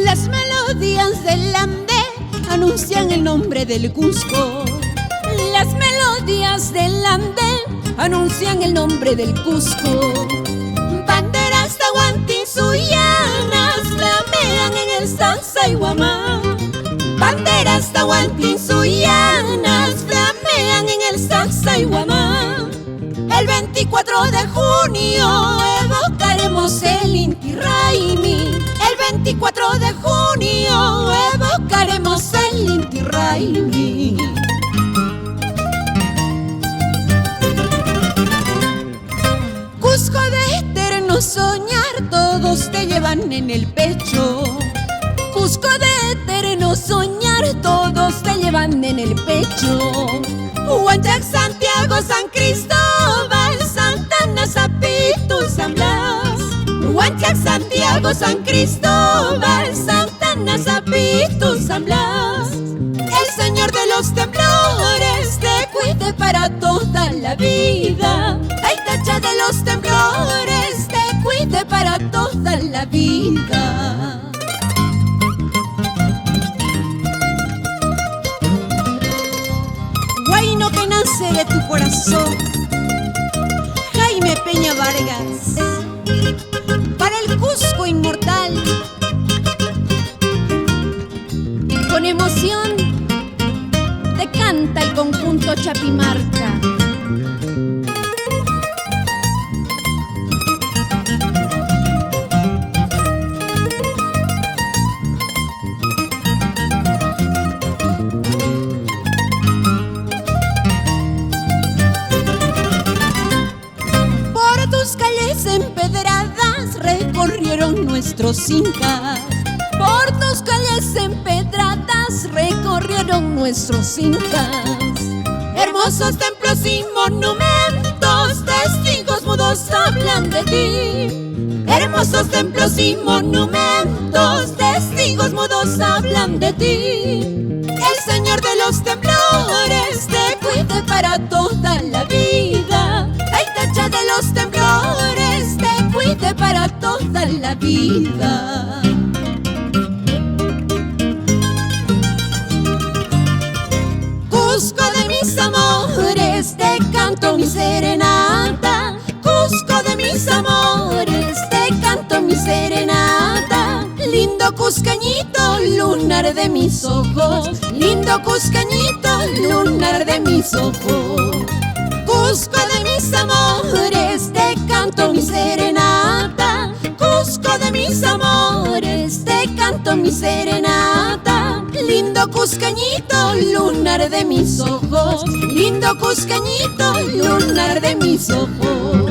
Las melodías del andén anuncian el nombre del Cusco. Las melodías del andén anuncian el nombre del Cusco. Banderas tahuantinsuyanas flamean en el Sacsayhuamán. Banderas tahuantinsuyanas flamean en el Sacsayhuamán. El 24 de junio evocaremos el Inti Raymi. El 24 de junio evocaremos el Inti Raymi. Cusco de eterno soñar, todos te llevan en el pecho. Cusco de eterno soñar, todos te llevan en el pecho. Huanchac, Santiago, San Cristóbal, Santa Ana, Zapitu, San Blas. Huanchac, Santiago, San Cristóbal, Santa Ana, Zapitu, San Blas. El Señor de los temblores te cuide para toda la vida. Ay, tacha de los temblores te cuide para toda la vida. Guayno que nace de tu corazón, Jaime Peña Vargas, para el Cusco inmortal. Con emoción te canta el conjunto Chapimarca. Por tus calles empedradas recorrieron nuestros incas. Por tus calles empedradas recorrieron nuestros incas. Hermosos templos y monumentos, testigos mudos hablan de ti. Hermosos templos y monumentos, testigos mudos hablan de ti. El Señor de los temblores te cuide para toda la vida. Ay, tacha de los temblores te cuide para toda la vida. Cusco de mis amores, te canto mi serenata. Cusco de mis amores, te canto mi serenata. Lindo cuscañito, lunar de mis ojos. Lindo cuscañito, lunar de mis ojos. Cusco de mis amores, te canto mi serenata. Cusco de mis amores, te canto mi serenata. Lindo cuscañito, lunar de mis ojos. Lindo cuscañito, lunar de mis ojos.